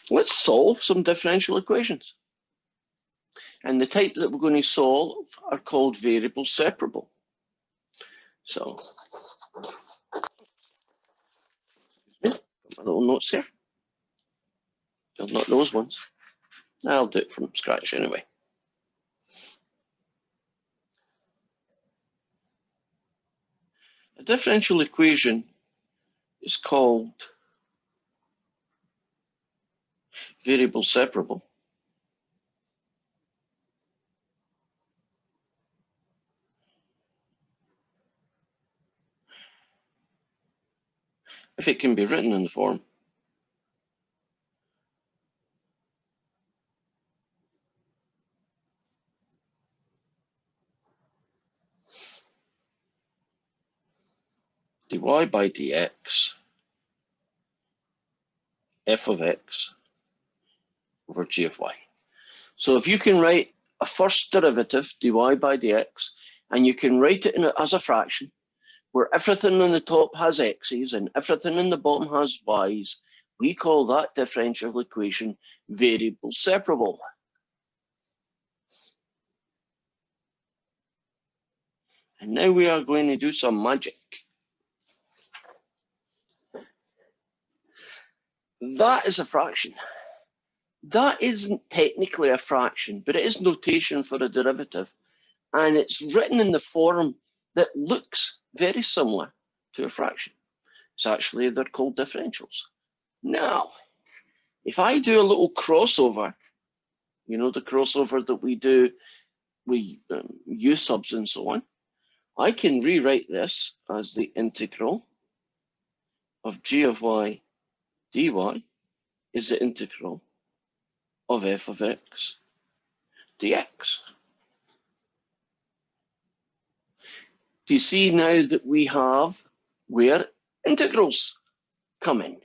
let's solve some differential equations. And the type that we're going to solve are called variable separable. So, my little notes here. Well, not those ones. I'll do it from scratch anyway. A differential equation is called variable separable. If it can be written in the form dy by dx f of x over g of y. So if you can write a first derivative, dy by dx, and you can write it as a fraction, where everything on the top has x's and everything on the bottom has y's, we call that differential equation variable separable. And now we are going to do some magic. That is a fraction. That isn't technically a fraction, but it is notation for a derivative. And it's written in the form that looks very similar to a fraction. It's actually, they're called differentials. Now, if I do a little crossover, you know, the crossover that we do, we u subs and so on, I can rewrite this as the integral of g of y dy is the integral of f of x dx. Do you see now that we have where integrals come in?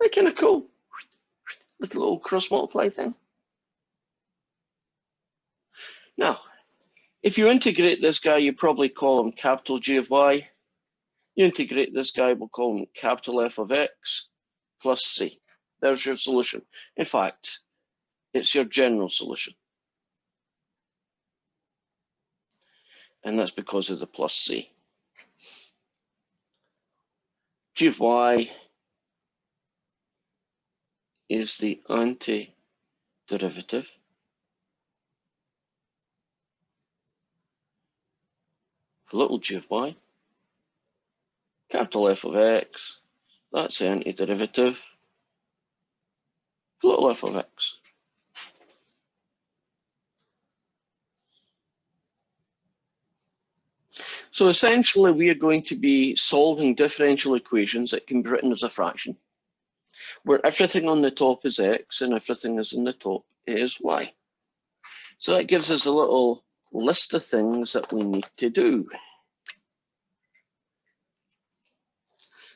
They're kind of cool. Like a little cross multiply thing. Now, if you integrate this guy, you probably call him capital G of y. You integrate this guy, we'll call him capital F of x plus c. There's your solution. In fact, it's your general solution. And that's because of the plus c. G of y is the antiderivative for little g of y. Capital F of x, that's the antiderivative for little f of x. So essentially, we are going to be solving differential equations that can be written as a fraction, where everything on the top is x and everything is on the top is y. So that gives us a little list of things that we need to do.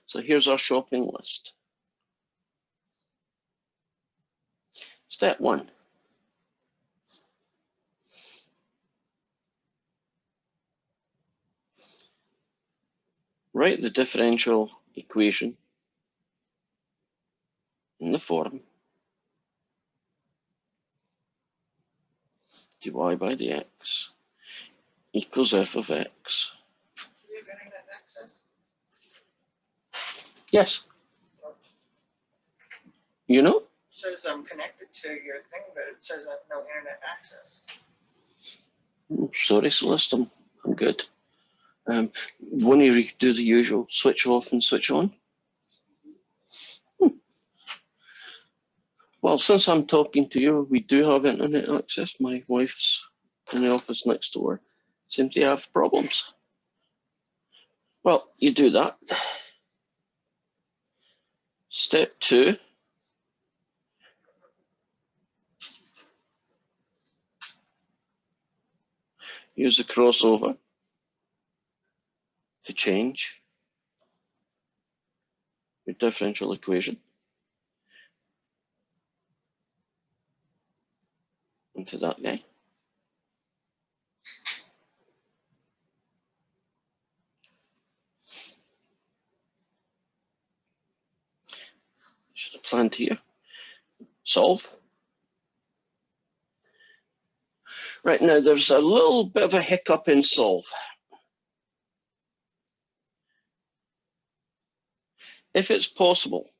So here's our shopping list. Step 1. Write the differential equation in the form dy by dx equals f of x. Do you have internet access? Yes. You know? It says I'm connected to your thing, but it says I have no internet access. Sorry, Celeste, I'm good. When you do the usual switch off and switch on. Well, since I'm talking to you, we do have internet access. My wife's in the office next door. Seems to have problems. Well, you do that. Step 2. Use the crossover to change your differential equation into that guy. Plant here. Solve. Right, now there's a little bit of a hiccup in solve. If it's possible,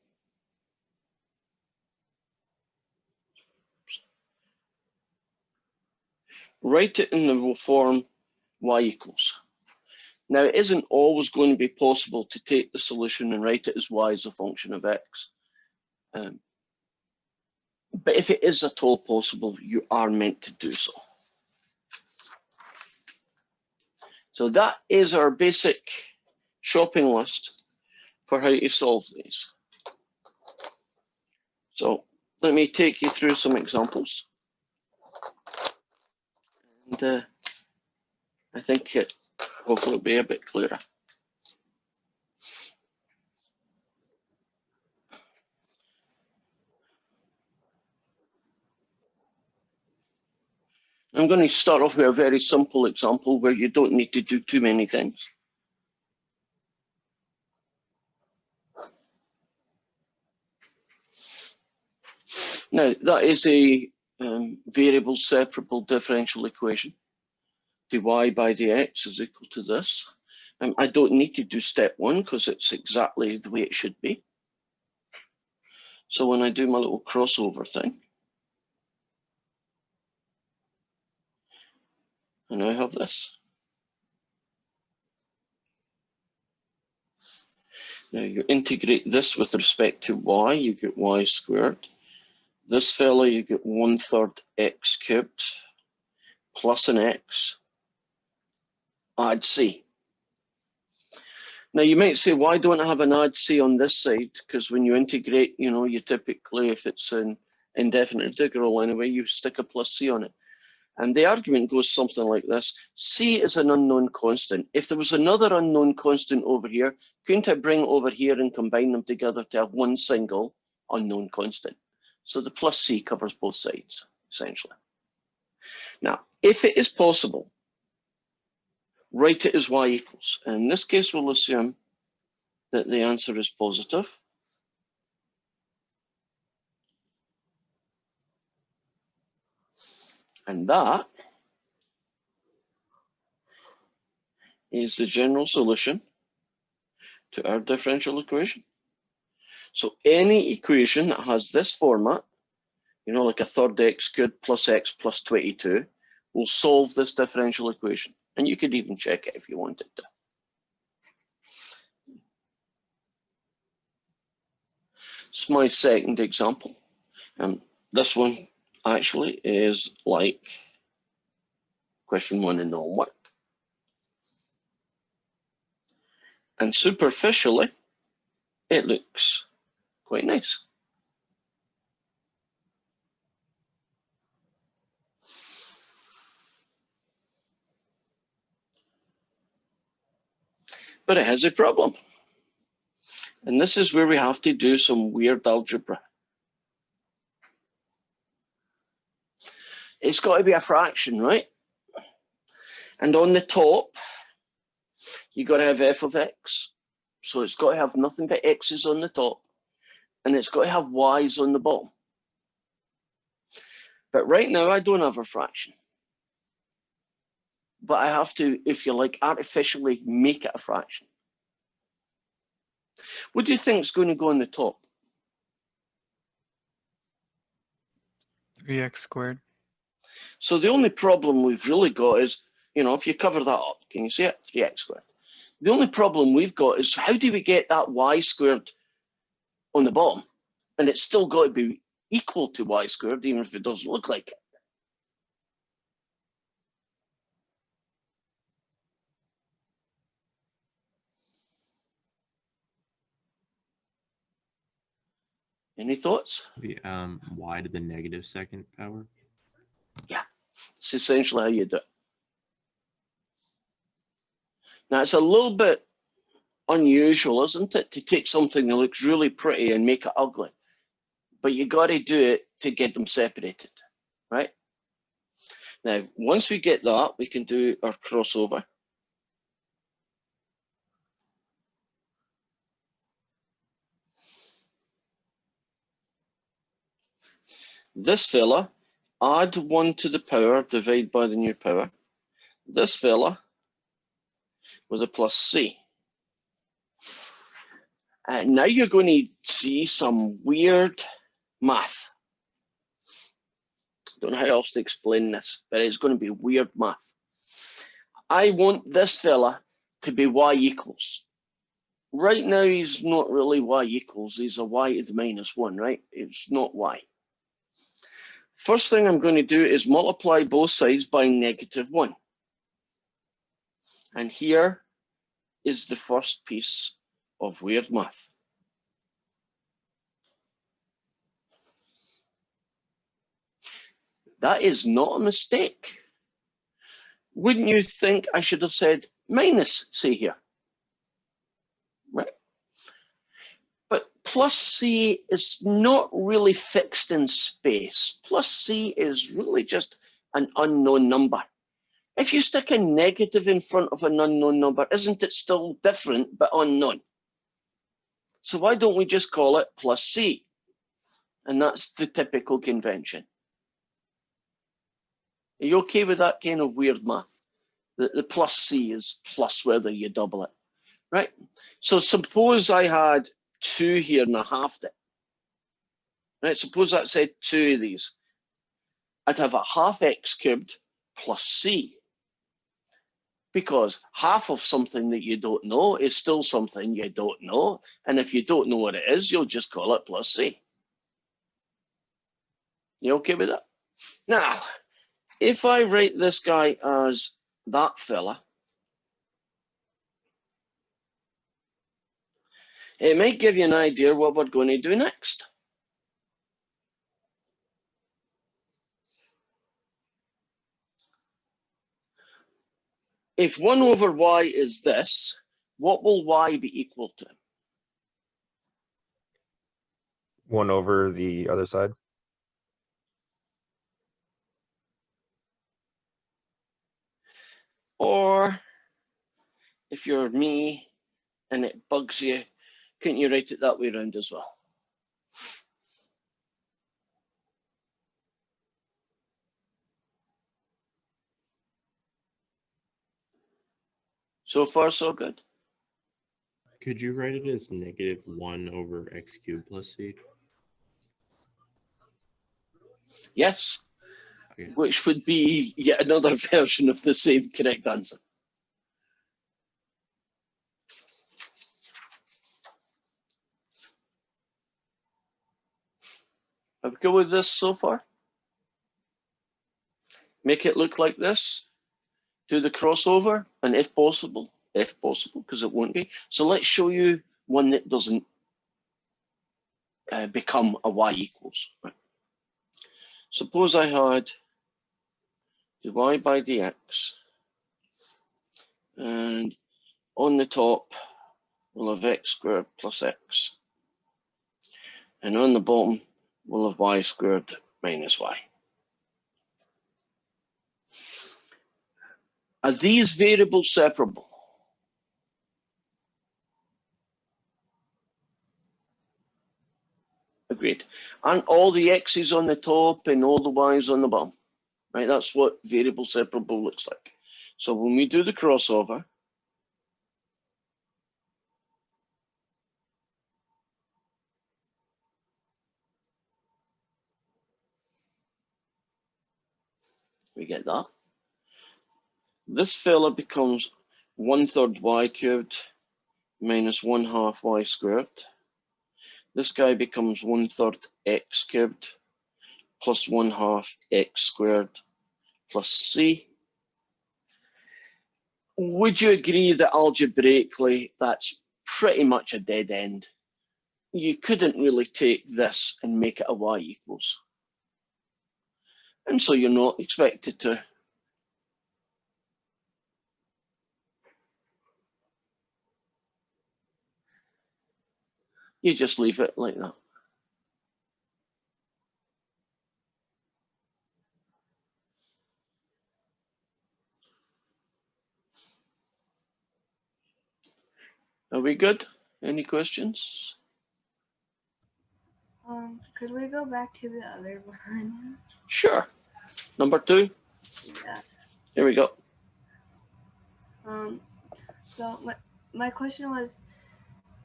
write it in the form y equals. Now, it isn't always going to be possible to take the solution and write it as y as a function of x. But if it is at all possible, you are meant to do so. So that is our basic shopping list for how to solve these. So let me take you through some examples. And I think hopefully it'll be a bit clearer. I'm going to start off with a very simple example where you don't need to do too many things. Now, that is a variable separable differential equation. dy by dx is equal to this. I don't need to do step one because it's exactly the way it should be. So when I do my little crossover thing, and I have this. Now you integrate this with respect to y, you get y squared. This fella, you get 1/3 x cubed plus an x, add c. Now you might say, why don't I have an add c on this side? Because when you integrate, you typically, if it's an indefinite integral anyway, you stick a plus c on it. And the argument goes something like this. C is an unknown constant. If there was another unknown constant over here, couldn't I bring it over here and combine them together to have one single unknown constant? So the plus C covers both sides, essentially. Now, if it is possible, write it as y equals. In this case, we'll assume that the answer is positive. And that is the general solution to our differential equation. So any equation that has this format, like 1/3 x cubed plus x plus 22, will solve this differential equation. And you could even check it if you wanted to. It's my second example. This one actually is like question 1 in the homework. And superficially, it looks quite nice. But it has a problem. And this is where we have to do some weird algebra. It's got to be a fraction, right? And on the top, you got to have f of x. So it's got to have nothing but x's on the top. And it's got to have y's on the bottom. But right now, I don't have a fraction. But I have to, if you like, artificially make it a fraction. What do you think is going to go on the top? 3x squared. So the only problem we've really got is, if you cover that up, can you see it? 3x squared. The only problem we've got is how do we get that y squared on the bottom? And it's still got to be equal to y squared, even if it doesn't look like it. Any thoughts? The y to the negative second power. Yeah, it's essentially how you do it. Now, it's a little bit unusual, isn't it, to take something that looks really pretty and make it ugly. But you got to do it to get them separated, right? Now, once we get that, we can do our crossover. This fella, add 1 to the power, divide by the new power. This fella with a plus c. Now you're going to see some weird math. Don't know how else to explain this, but it's going to be weird math. I want this fella to be y equals. Right now, he's not really y equals. He's a y to the minus 1, right? It's not y. First thing I'm going to do is multiply both sides by -1. And here is the first piece of weird math. That is not a mistake. Wouldn't you think I should have said minus c here? Right? But plus c is not really fixed in space. Plus c is really just an unknown number. If you stick a negative in front of an unknown number, isn't it still different but unknown? So why don't we just call it plus c? And that's the typical convention. Are you okay with that kind of weird math? The plus c is plus whether you double it, right? So suppose I had 2 here and I halved it. Right, suppose that said 2 of these. I'd have a half x cubed plus c. Because half of something that you don't know is still something you don't know. And if you don't know what it is, you'll just call it plus c. You okay with that? Now, if I write this guy as that fella, it might give you an idea what we're going to do next. If 1 over y is this, what will y be equal to? 1 over the other side. Or if you're me and it bugs you, couldn't you write it that way around as well? So far, so good. Could you write it as -1 over x cubed plus c? Yes, Okay. which would be yet another version of the same correct answer. Have we go with this so far? Make it look like this. Do the crossover, and if possible, because it won't be. So let's show you one that doesn't become a y equals. Right. Suppose I had dy by dx, and on the top we'll have x squared plus x, and on the bottom we'll have y squared minus y. Are these variables separable? Agreed. And all the x's on the top and all the y's on the bottom. Right, that's what variable separable looks like. So when we do the crossover, we get that. This fella becomes 1/3 y cubed minus 1/2 y squared. This guy becomes 1/3 x cubed plus 1/2 x squared plus c. Would you agree that algebraically that's pretty much a dead end? You couldn't really take this and make it a y equals. And so you're not expected to. You just leave it like that. Are we good? Any questions? Could we go back to the other one? Sure. Number 2. Yeah. Here we go. So my question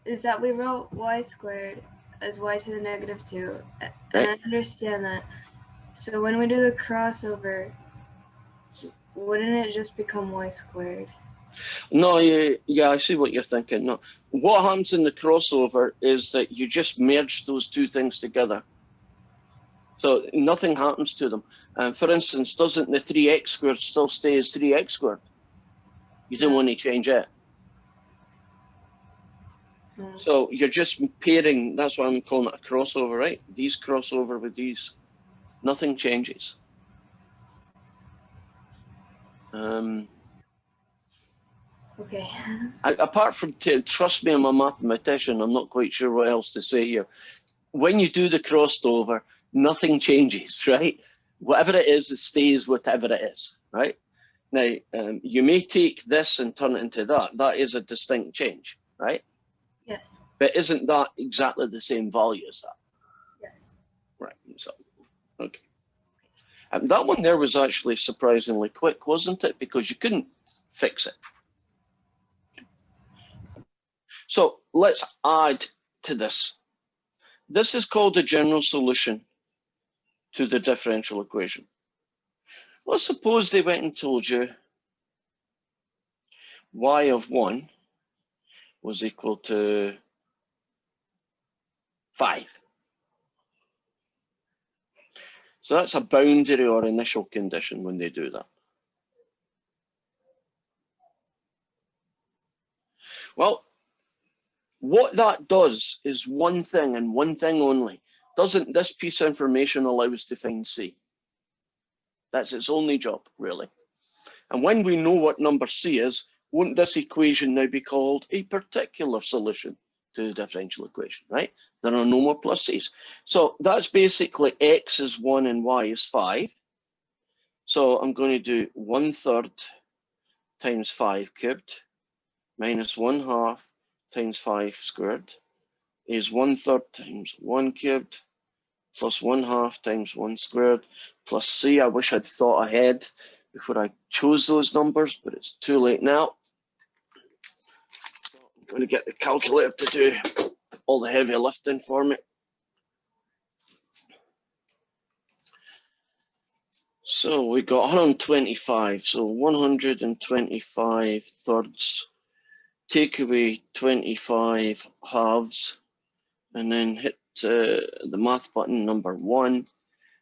is that we wrote y squared as y to the negative 2, and Right. I understand that. So when we do the crossover, wouldn't it just become y squared? No, yeah, I see what you're thinking. No, what happens in the crossover is that you just merge those two things together. So nothing happens to them. For instance, doesn't the 3x squared still stay as 3x squared? You didn't No. want to change it. No. So you're just pairing, that's why I'm calling it a crossover, right? These crossover with these. Nothing changes. Okay. Apart from, trust me, I'm a mathematician, I'm not quite sure what else to say here. When you do the crossover, nothing changes, right? Whatever it stays whatever it is, right? Now, you may take this and turn it into that. That is a distinct change, right? Yes. But isn't that exactly the same value as that? Yes. Right, so, okay. And that one there was actually surprisingly quick, wasn't it? Because you couldn't fix it. So let's add to this. This is called a general solution to the differential equation. Let's suppose they went and told you y of 1 was equal to 5. So that's a boundary or initial condition when they do that. Well, what that does is one thing and one thing only. Doesn't this piece of information allow us to find C? That's its only job, really. And when we know what number C is, won't this equation now be called a particular solution to the differential equation, right? There are no more plus C's. So that's basically x is 1 and y is 5. So I'm going to do 1/3 times 5 cubed minus 1/2 times 5 squared is 1/3 times 1 cubed plus 1/2 times 1 squared plus C. I wish I'd thought ahead before I chose those numbers, but it's too late now. So I'm going to get the calculator to do all the heavy lifting for me. So we got 125, so 125 thirds, take away 25 halves, and then hit the math button number 1.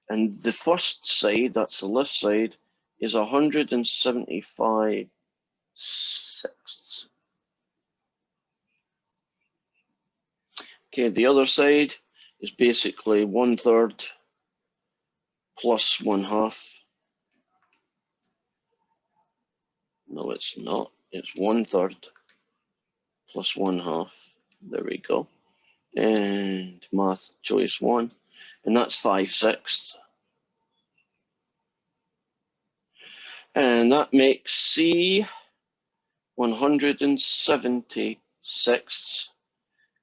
And the first side, that's the left side, is 175 sixths. Okay, the other side is basically 1/3 plus 1/2. No, it's not. It's 1/3 plus 1/2. There we go. And math choice 1. And that's 5/6. And that makes C 176,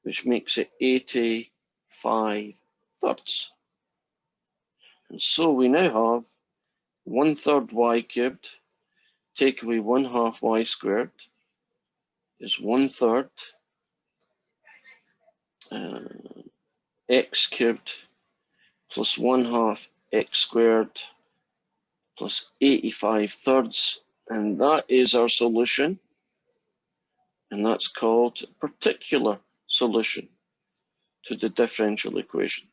which makes it 85 thirds. And so we now have 1/3 y cubed, take away 1/2 y squared, is 1/3 x cubed plus 1/2 x squared plus 85 thirds. And that is our solution. And that's called a particular solution to the differential equation.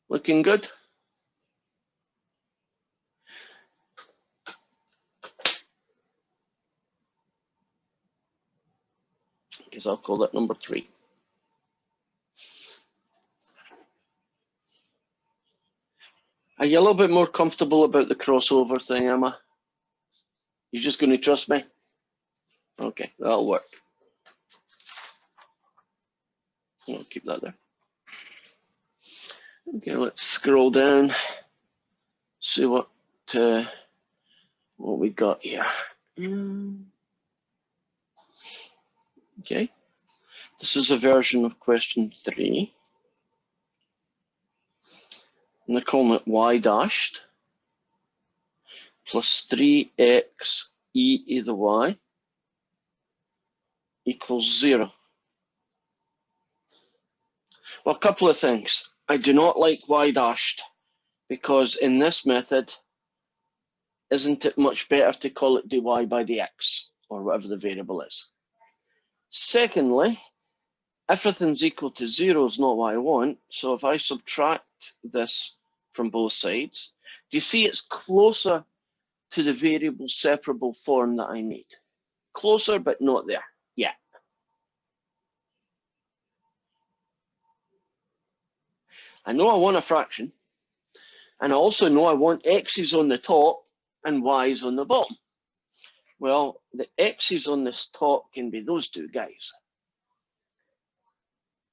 Looking good? Because I'll call that number 3. Are you a little bit more comfortable about the crossover thing, Emma? You're just going to trust me? Okay, that'll work. I'll keep that there. Okay, let's scroll down, see what we got here. Okay, this is a version of question 3. And they're calling it y dashed plus 3x e to the y equals 0. Well, a couple of things. I do not like y dashed because in this method, isn't it much better to call it dy by dx or whatever the variable is? Secondly, everything's equal to 0 is not what I want. So if I subtract this from both sides, do you see it's closer to the variable separable form that I need? Closer, but not there yet. I know I want a fraction, and I also know I want x's on the top and y's on the bottom. Well, the x's on this top can be those two guys.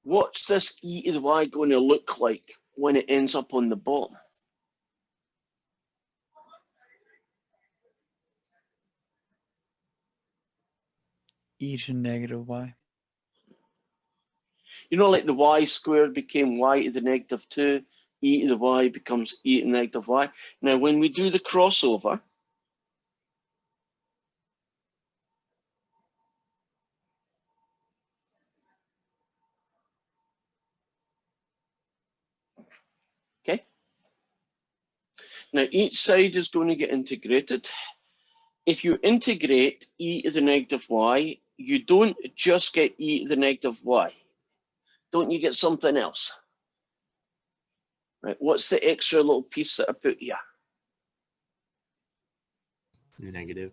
What's this e to the y going to look like when it ends up on the bottom? E to negative y. You know, like the y squared became y to the negative 2, e to the y becomes e to the negative y. Now, when we do the crossover, okay? Now, each side is going to get integrated. If you integrate e to the negative y, you don't just get e to the negative y. Don't you get something else? Right, what's the extra little piece that I put here? Negative.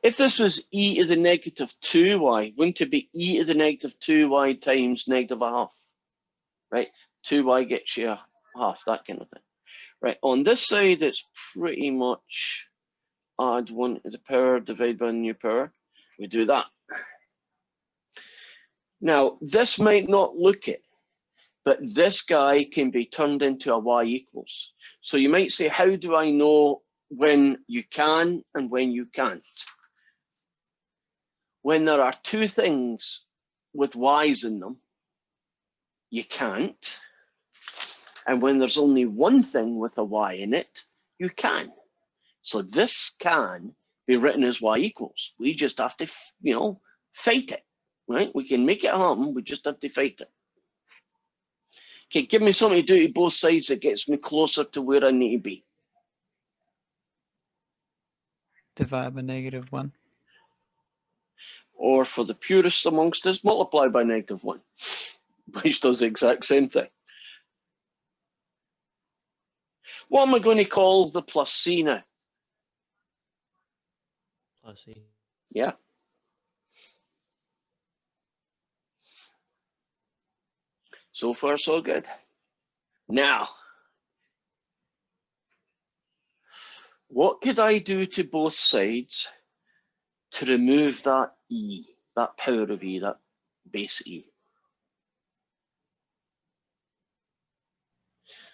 If this was e to the negative 2y, wouldn't it be e to the negative 2y times negative a half? Right, 2y gets you a half, that kind of thing. Right, on this side, it's pretty much add 1 to the power, divide by a new power. We do that. Now, this might not look it, but this guy can be turned into a y equals. So you might say, how do I know when you can and when you can't? When there are two things with y's in them, you can't. And when there's only one thing with a y in it, you can. So this can be written as y equals. We just have to, fight it, right? We can make it happen, we just have to fight it. Okay, give me something to do to both sides that gets me closer to where I need to be. Divide by negative 1. Or for the purists amongst us, multiply by negative 1, which does the exact same thing. What am I going to call the plus c now? Plus c. Yeah. So far, so good. Now, what could I do to both sides to remove that e, that power of e, that base e?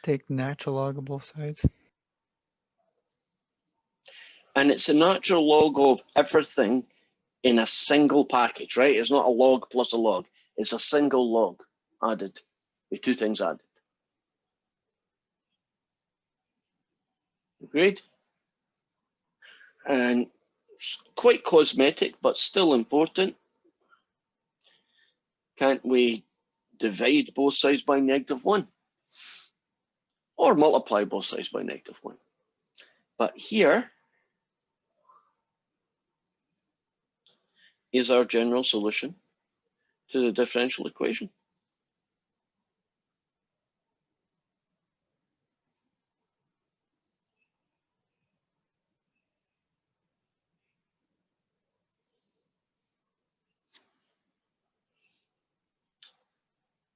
Take natural log of both sides. And it's a natural log of everything in a single package, right? It's not a log plus a log. It's a single log added, with two things added. Agreed? And it's quite cosmetic, but still important. Can't we divide both sides by negative 1? Or multiply both sides by negative 1. But here is our general solution to the differential equation.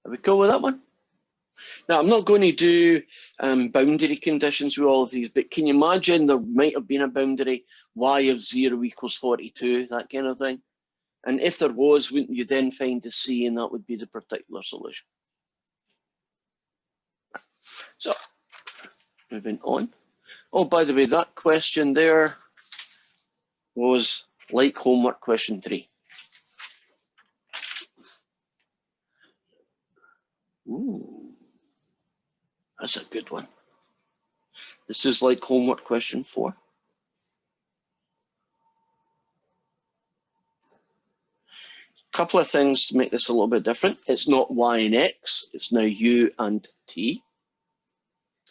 Are we cool with that one? Now, I'm not going to do boundary conditions with all of these, but can you imagine there might have been a boundary, y of 0 equals 42, that kind of thing? And if there was, wouldn't you then find the c, and that would be the particular solution? So, moving on. Oh, by the way, that question there was like homework question 3. Ooh. That's a good one. This is like homework question 4. Couple of things to make this a little bit different. It's not y and x, it's now u and t.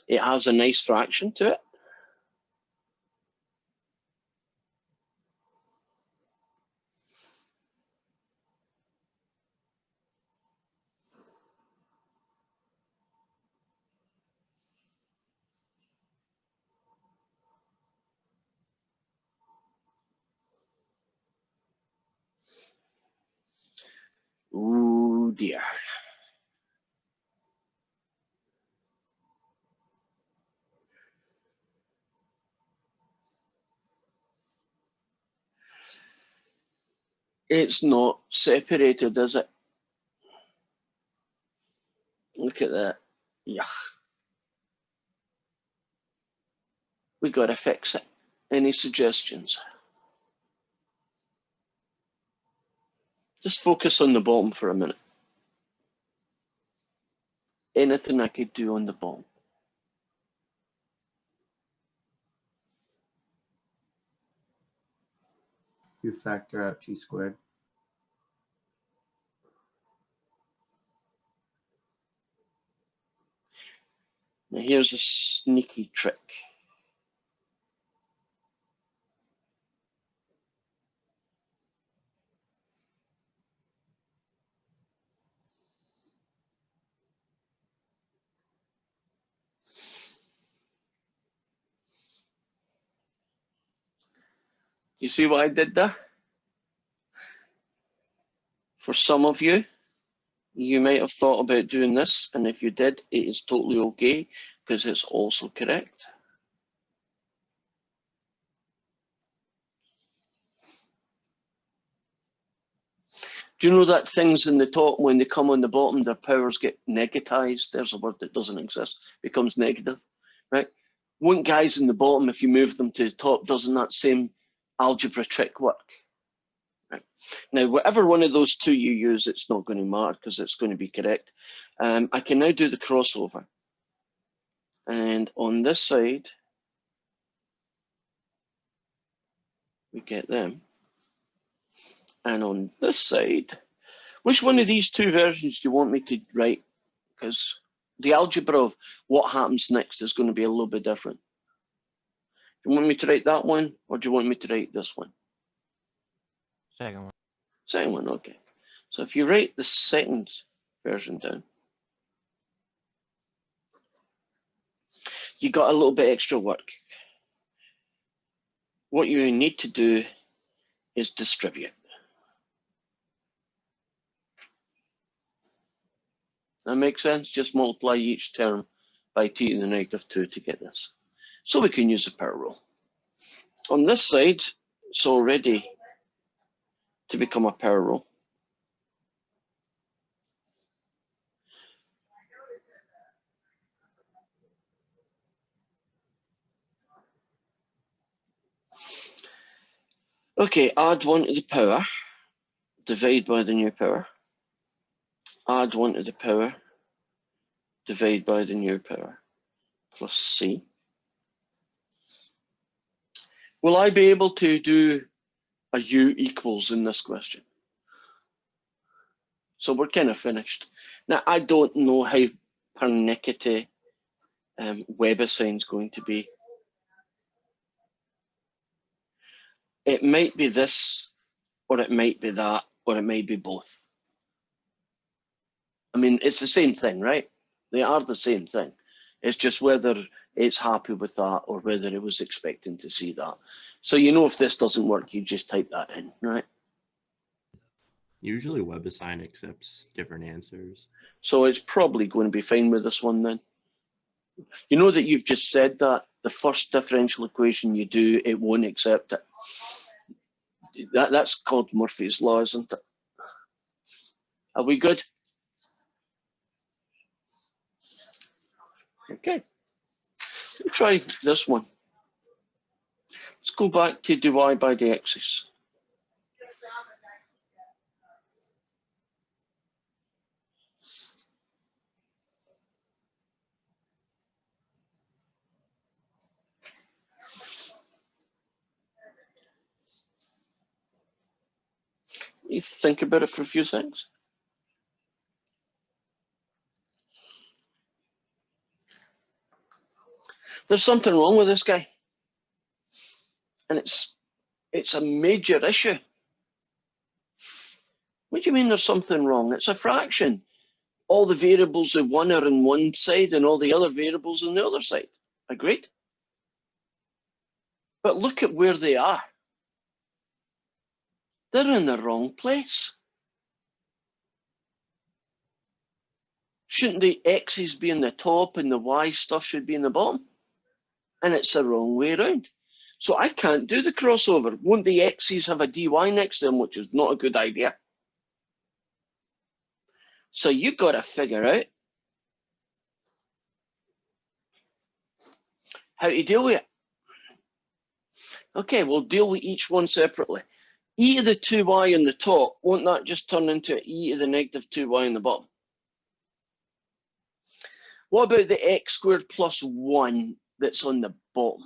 It has a nice fraction to it. Oh dear. It's not separated, is it? Look at that. Yuck. We got to fix it. Any suggestions? Just focus on the bottom for a minute. Anything I could do on the bottom? You factor out t squared. Now here's a sneaky trick. You see what I did there? For some of you, you might have thought about doing this, and if you did, it is totally okay, because it's also correct. Do you know that things in the top, when they come on the bottom, their powers get negatized? There's a word that doesn't exist, becomes negative, right? Won't guys in the bottom, if you move them to the top, doesn't that same algebra trick work? Right. Now, whatever one of those two you use, it's not going to matter because it's going to be correct. I can now do the crossover. And on this side, we get them. And on this side, which one of these two versions do you want me to write? Because the algebra of what happens next is going to be a little bit different. Do you want me to write that one, or do you want me to write this one? Second one. Second one, okay. So if you write the second version down, you got a little bit extra work. What you need to do is distribute. That makes sense? Just multiply each term by t to the negative 2 to get this. So we can use the power rule. On this side, it's all ready to become a power rule. Okay, add 1 to the power, divide by the new power. Add 1 to the power, divide by the new power, plus c. Will I be able to do a u equals in this question? So we're kind of finished. Now, I don't know how pernickety WebAssign is going to be. It might be this, or it might be that, or it might be both. I mean, it's the same thing, right? They are the same thing. It's just whether it's happy with that or whether it was expecting to see that. So you know if this doesn't work, you just type that in, right? Usually WebAssign accepts different answers. So it's probably going to be fine with this one then. You know that you've just said that the first differential equation you do, it won't accept it. That's called Murphy's Law, isn't it? Are we good? Okay. We'll try this one. Let's go back to dy by dx's. You think about it for a few seconds. There's something wrong with this guy. And it's a major issue. What do you mean there's something wrong? It's a fraction. All the variables of one are on one side and all the other variables on the other side. Agreed? But look at where they are. They're in the wrong place. Shouldn't the x's be in the top and the y stuff should be in the bottom? And it's the wrong way around. So I can't do the crossover. Won't the x's have a dy next to them, which is not a good idea? So you've got to figure out how to deal with it. Okay, we'll deal with each one separately. E to the 2y on the top, won't that just turn into e to the negative 2y on the bottom? What about the x squared plus 1 that's on the bottom?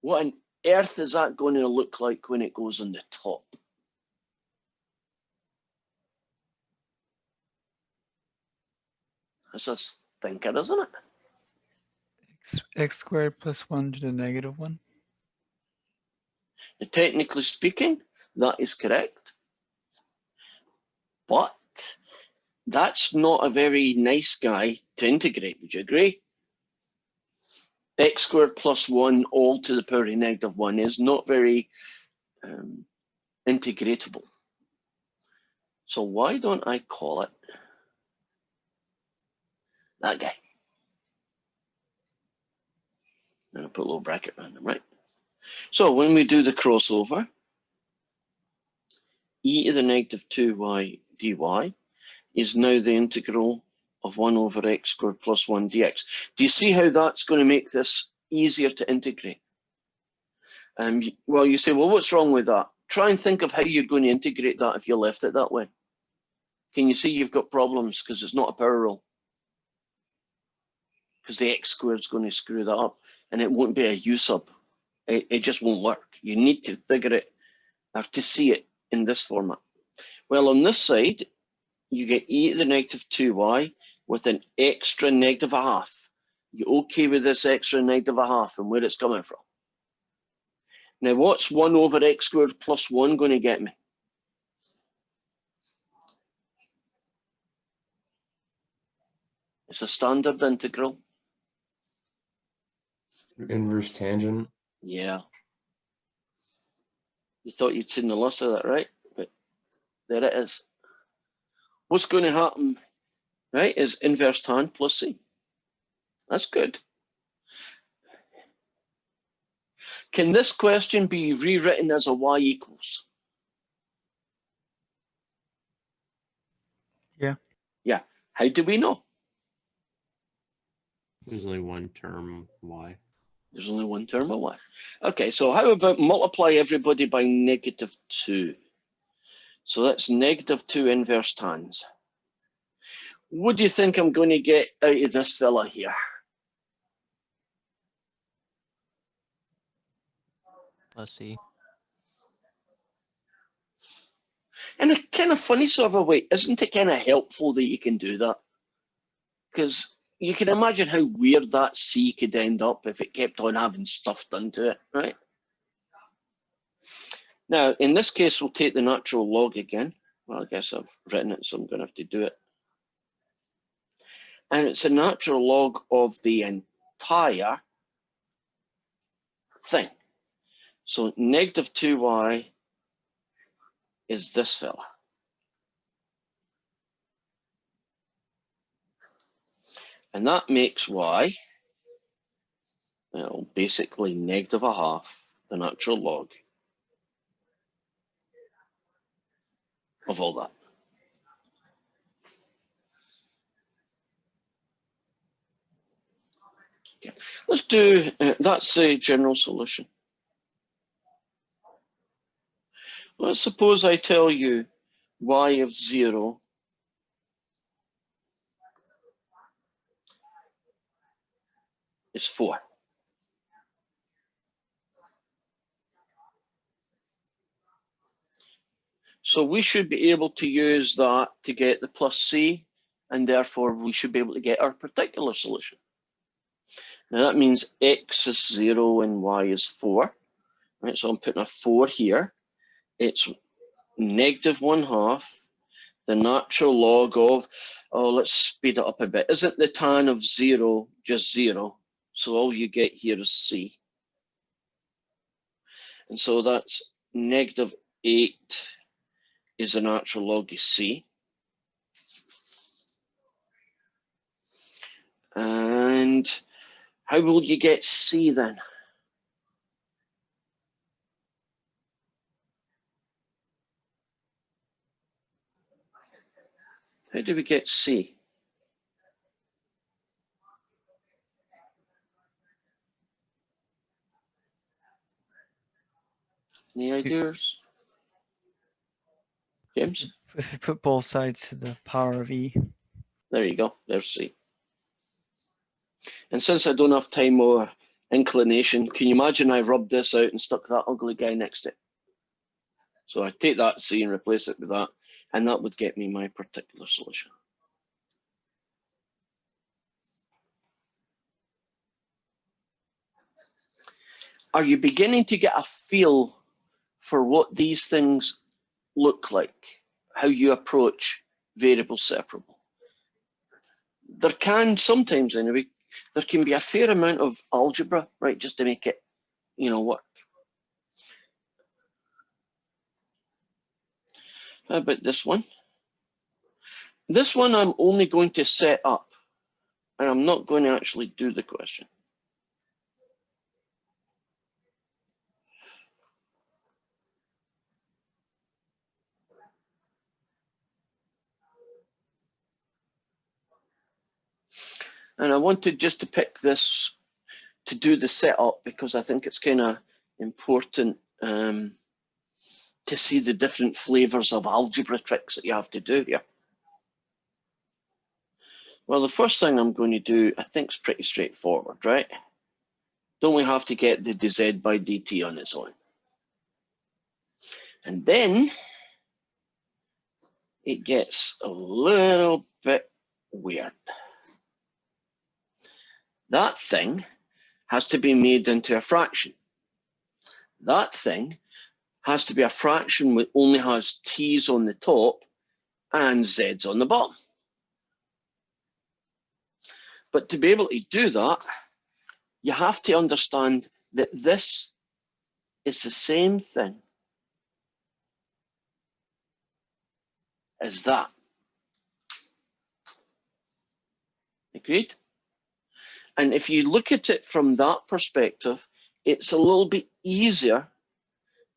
What on earth is that going to look like when it goes on the top? That's a thinker, isn't it? X squared plus 1 to the negative 1. Now, technically speaking, that is correct. But that's not a very nice guy to integrate, would you agree? X squared plus 1 all to the power of negative 1 is not very integratable. So why don't I call it that guy? And I'll put a little bracket around him, right? So when we do the crossover, e to the negative 2y dy is now the integral of 1 over x squared plus 1 dx. Do you see how that's going to make this easier to integrate? Well, you say, well, what's wrong with that? Try and think of how you're going to integrate that if you left it that way. Can you see you've got problems because it's not a power rule? Because the x squared is going to screw that up and it won't be a u sub. It just won't work. You need to figure it or to see it in this format. Well, on this side, you get e to the negative 2y with an extra negative a half. You okay with this extra negative a half and where it's coming from? Now, what's 1 over x squared plus 1 going to get me? It's a standard integral. Inverse tangent. Yeah. You thought you'd seen the loss of that, right? But there it is. What's going to happen, right, is inverse tan plus c. That's good. Can this question be rewritten as a y equals? Yeah. Yeah. How do we know? There's only one term y. There's only one term of y. Okay, so how about multiply everybody by negative 2? So that's negative 2 inverse tans. What do you think I'm going to get out of this fella here? Let's see. In a kind of funny sort of a way, isn't it kind of helpful that you can do that? Because you can imagine how weird that C could end up if it kept on having stuff done to it, right? Now, in this case, we'll take the natural log again. Well, I guess I've written it, so I'm going to have to do it. And it's a natural log of the entire thing. So negative 2y is this fella. And that makes y, well, basically negative a half, the natural log of all that. Okay. Let's do, that's the general solution. Let's suppose I tell you y of 0 is 4. So we should be able to use that to get the plus c, and therefore we should be able to get our particular solution. Now that means x is 0 and y is 4. Right, so I'm putting a 4 here. It's -1/2 the natural log of, oh, let's speed it up a bit. Isn't the tan of 0 just 0? So all you get here is c. And so that's -8 is the natural log of c. And how will you get c then? How do we get c? Any ideas? James? If you put both sides to the power of e. There you go, there's c. And since I don't have time or inclination, can you imagine I rubbed this out and stuck that ugly guy next to it? So I take that c and replace it with that, and that would get me my particular solution. Are you beginning to get a feel for what these things look like, how you approach variable separable? There can sometimes, anyway, there can be a fair amount of algebra, right, just to make it, work. How about this one? This one I'm only going to set up, and I'm not going to actually do the question. And I wanted just to pick this to do the setup because I think it's kind of important to see the different flavors of algebra tricks that you have to do here. Well, the first thing I'm going to do, I think, is pretty straightforward, right? Don't we have to get the dz by dt on its own? And then it gets a little bit weird. That thing has to be made into a fraction. That thing has to be a fraction that only has t's on the top and z's on the bottom. But to be able to do that, you have to understand that this is the same thing as that. Agreed? And if you look at it from that perspective, it's a little bit easier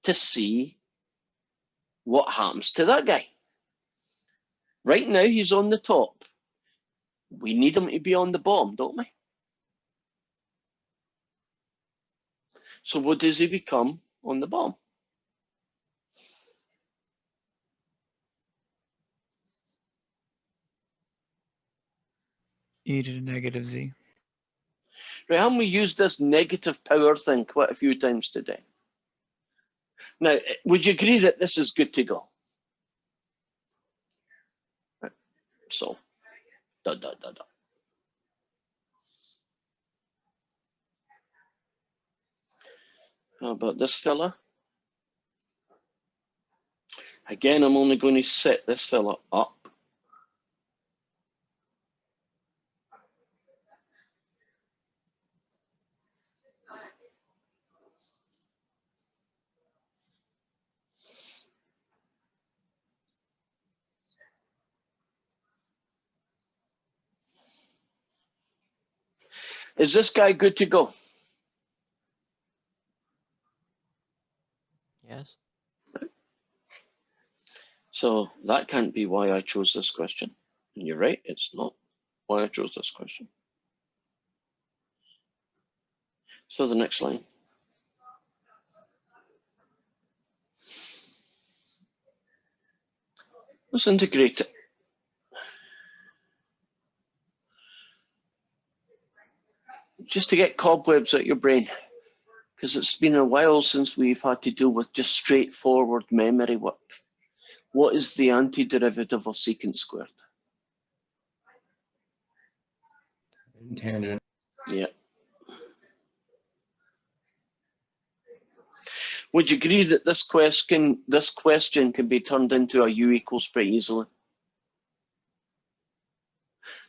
to see what happens to that guy. Right now, he's on the top. We need him to be on the bottom, don't we? So what does he become on the bottom? E to the negative z. Right, haven't we used this negative power thing quite a few times today? Now, would you agree that this is good to go? Right. So, How about this fella? Again, I'm only going to set this fella up. Is this guy good to go? Yes. So that can't be why I chose this question. And you're right, it's not why I chose this question. So the next line. Let's integrate it. Just to get cobwebs out your brain, because it's been a while since we've had to deal with just straightforward memory work. What is the antiderivative of secant squared? Tangent. Yeah. Would you agree that this question can be turned into a u equals pretty easily?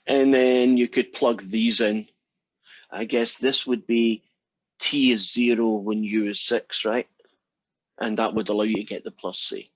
And then you could plug these in. I guess this would be t is 0 when u is 6, right? And that would allow you to get the plus c.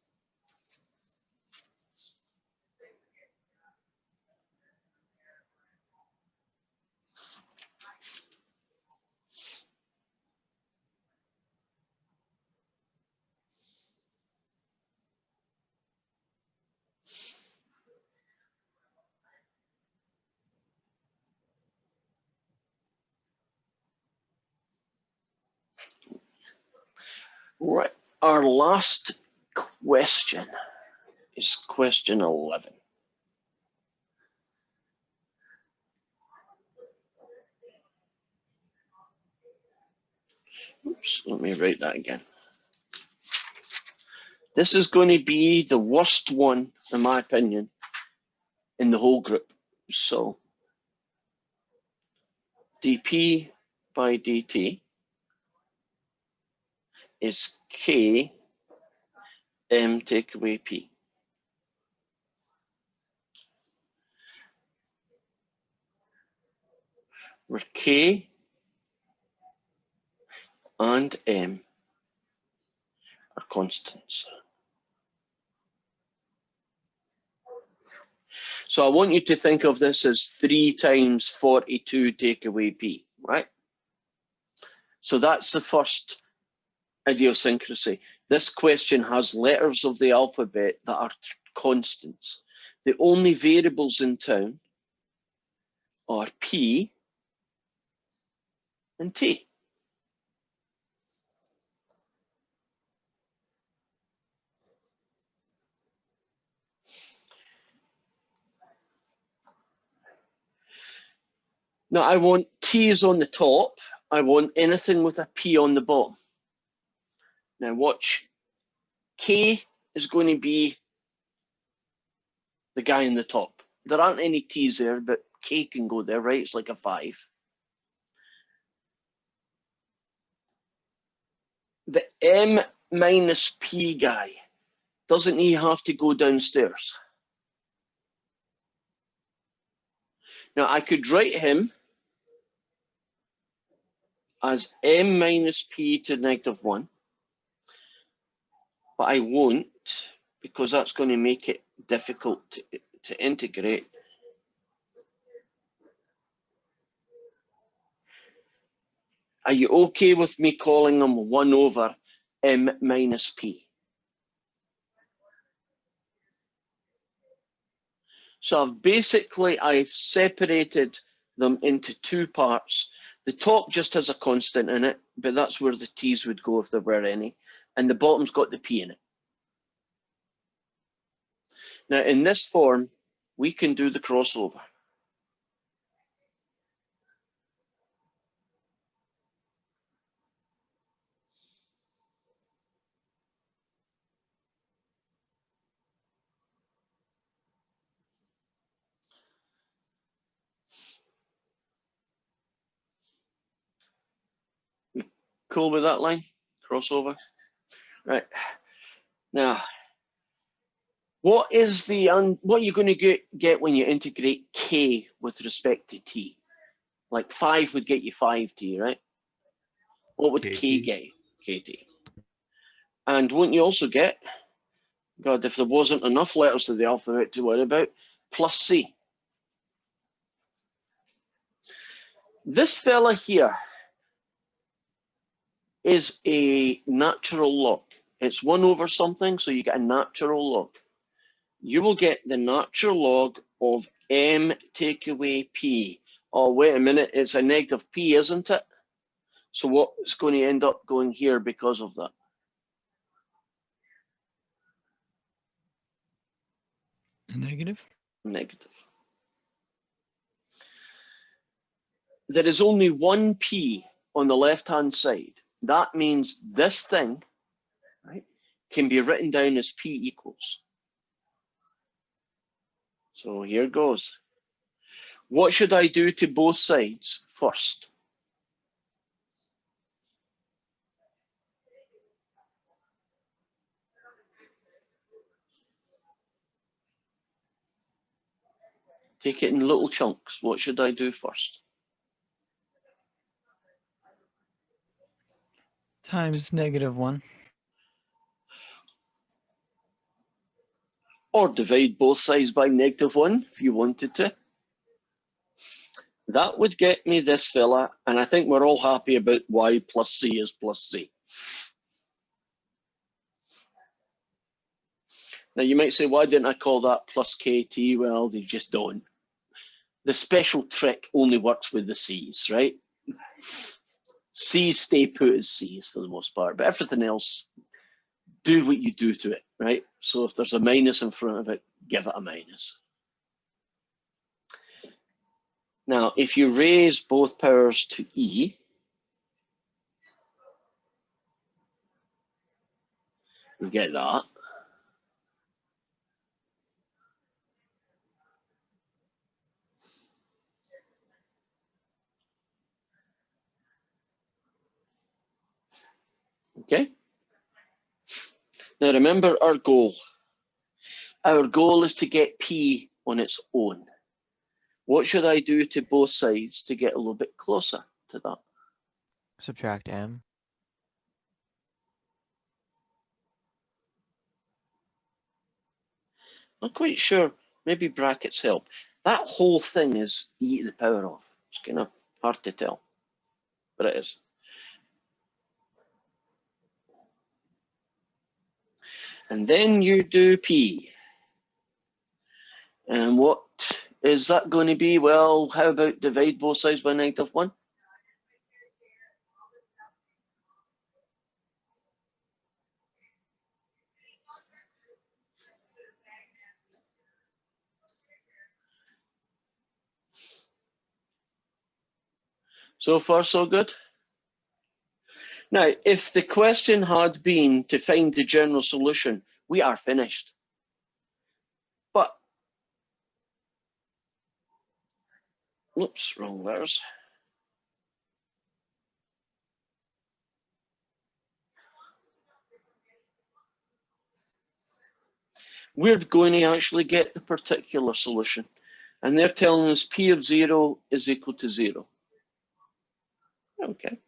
Right, our last question is question 11. Oops, let me write that again. This is going to be the worst one, in my opinion, in the whole group. So dp by dt is k m take away p. Where k and m are constants. So I want you to think of this as 3 times 42 take away p, right? So that's the first idiosyncrasy. This question has letters of the alphabet that are constants. The only variables in town are p and t. Now I want t's on the top. I want anything with a p on the bottom. Now watch. K is going to be the guy in the top. There aren't any t's there, but k can go there, right? It's like a 5. The m minus p guy, doesn't he have to go downstairs? Now I could write him as m minus p to -1, but I won't, because that's going to make it difficult to integrate. Are you okay with me calling them 1 over m minus p? So I've separated them into 2 parts. The top just has a constant in it, but that's where the t's would go if there were any. And the bottom's got the p in it. Now in this form, we can do the crossover. Cool with that line? Crossover? Right. Now, what are you going to get when you integrate k with respect to t? Like 5 would get you 5t, right? What would k KT. get you? Kt. And wouldn't you also get, God, if there wasn't enough letters of the alphabet to worry about, plus c. This fella here is a natural log. It's 1 over something, so you get a natural log. You will get the natural log of m take away p. Oh, wait a minute, it's a negative p, isn't it? So what's going to end up going here because of that? A negative. Negative. There is only 1 p on the left-hand side. That means this thing, right, can be written down as p equals. So here goes. What should I do to both sides first? Take it in little chunks. What should I do first? Times -1. Or divide both sides by -1 if you wanted to. That would get me this fella, and I think we're all happy about y plus c is plus c. Now you might say, why didn't I call that plus kt? Well, they just don't. The special trick only works with the c's, right? C's stay put as c's for the most part, but everything else, do what you do to it, right? So if there's a minus in front of it, give it a minus. Now, if you raise both powers to e, we get that. Okay. Now remember our goal. Our goal is to get p on its own. What should I do to both sides to get a little bit closer to that? Subtract m. Not quite sure. Maybe brackets help. That whole thing is e to the power of. It's kind of hard to tell, but it is. And then you do p. And what is that going to be? Well, how about divide both sides by -1? So far, so good. Now, if the question had been to find the general solution, we are finished. But, oops, wrong letters. We're going to actually get the particular solution. And they're telling us p of 0 is equal to 0. Okay.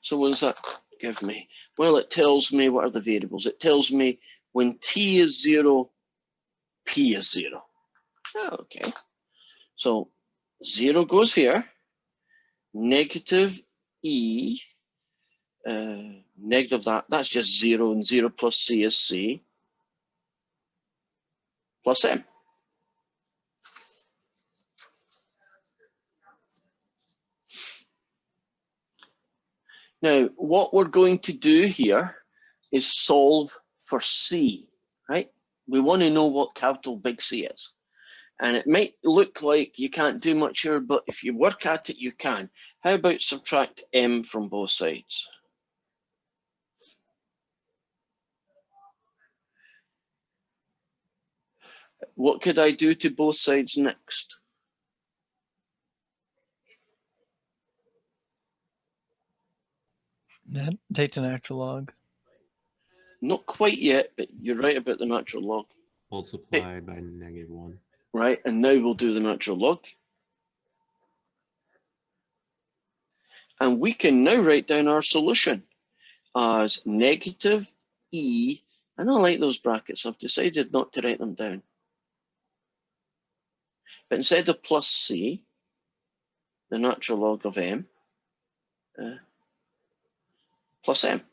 So what does that give me? Well, it tells me what are the variables. It tells me when t is 0, p is 0. Okay. So 0 goes here. Negative e, negative that's just 0, and 0 plus c is c, plus m. Now, what we're going to do here is solve for c, right? We want to know what capital big C is. And it might look like you can't do much here, but if you work at it, you can. How about subtract m from both sides? What could I do to both sides next? Take the natural log. Not quite yet, but you're right about the natural log. Multiply by -1. Right, and now we'll do the natural log. And we can now write down our solution as negative e, and I like those brackets. I've decided not to write them down. But instead of plus c, the natural log of m, plus m.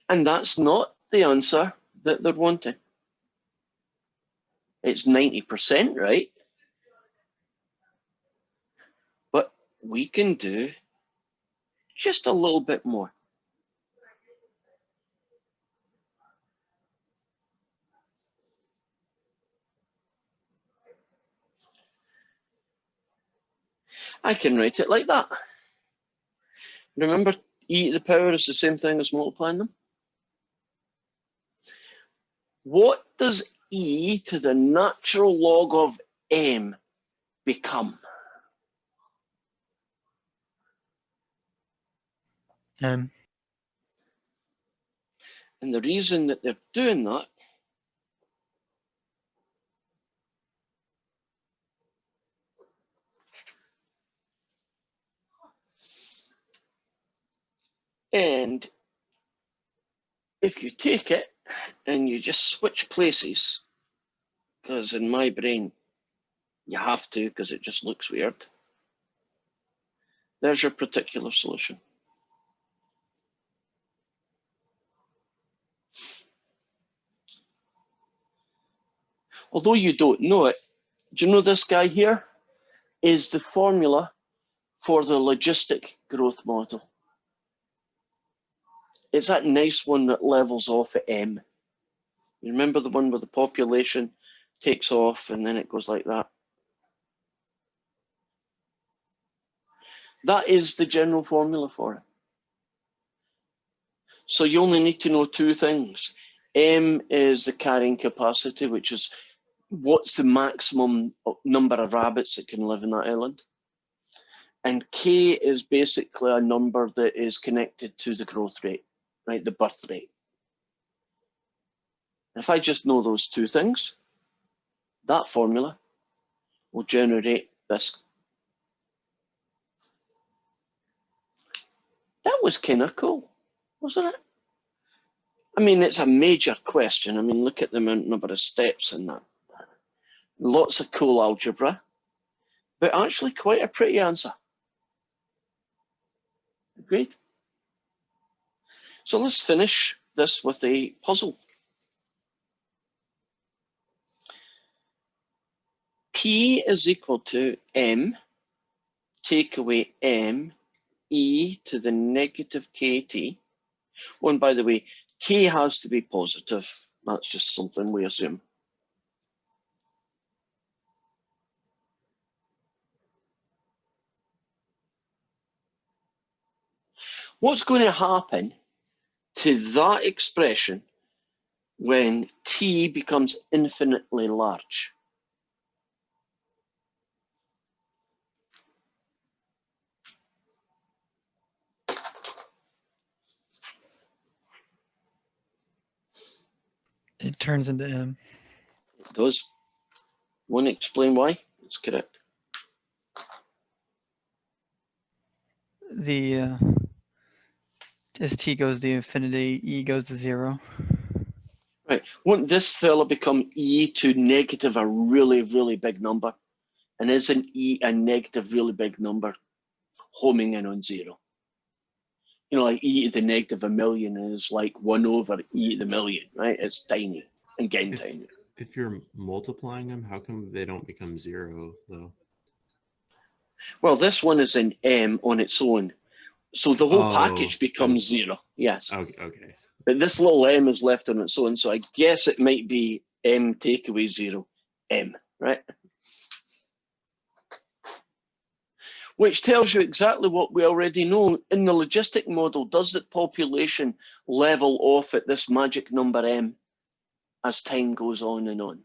And that's not the answer that they're wanting. It's 90%, right? But we can do just a little bit more. I can write it like that. Remember, e to the power is the same thing as multiplying them. What does e to the natural log of m become? M. And the reason that they're doing that and if you take it and you just switch places, because in my brain you have to because it just looks weird, there's your particular solution. Although you don't know it, do you know this guy here is the formula for the logistic growth model? It's that nice one that levels off at M. You remember the one where the population takes off and then it goes like that? That is the general formula for it. So you only need to know two things. M is the carrying capacity, which is what's the maximum number of rabbits that can live in that island. And K is basically a number that is connected to the growth rate, right, the birth rate. And if I just know those two things, that formula will generate this. That was kind of cool, wasn't it? I mean, it's a major question. I mean, look at the number of steps in that. Lots of cool algebra, but actually quite a pretty answer. Agreed? So let's finish this with a puzzle. P is equal to M, take away M, e to the negative kt. Oh, and by the way, k has to be positive. That's just something we assume. What's going to happen to that expression when t becomes infinitely large? It turns into M. It does. Want to explain why? That's correct. The as t goes to infinity, e goes to 0. Right. Won't this fella become e to negative a really, really big number? And isn't e a negative really big number homing in on 0? You know, like e to the negative a million is like 1 over e to the million, right? It's tiny and getting tiny. If you're multiplying them, how come they don't become 0 though? Well, this one is in m on its own. So the whole package becomes 0, yes. Okay. But this little m is left on its own, so I guess it might be m take away 0, m, right? Which tells you exactly what we already know. In the logistic model, does the population level off at this magic number m as time goes on and on?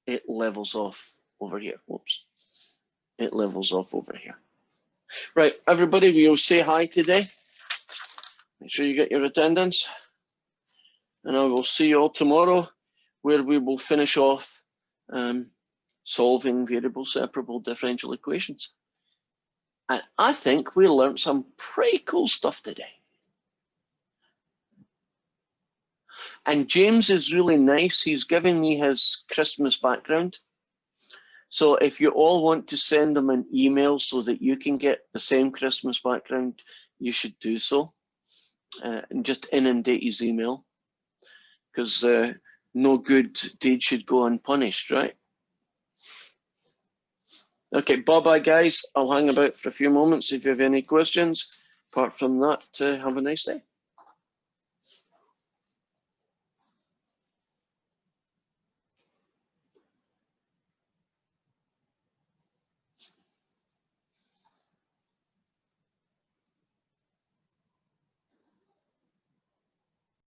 It levels off over here. Whoops. It levels off over here. Right, everybody, we'll say hi today. Make sure you get your attendance. And I will see you all tomorrow, where we will finish off solving variable separable differential equations. And I think we learned some pretty cool stuff today. And James is really nice. He's giving me his Christmas background. So if you all want to send him an email so that you can get the same Christmas background, you should do so. And just inundate his email. Because no good deed should go unpunished, right? Okay, bye-bye, guys. I'll hang about for a few moments if you have any questions. Apart from that, have a nice day.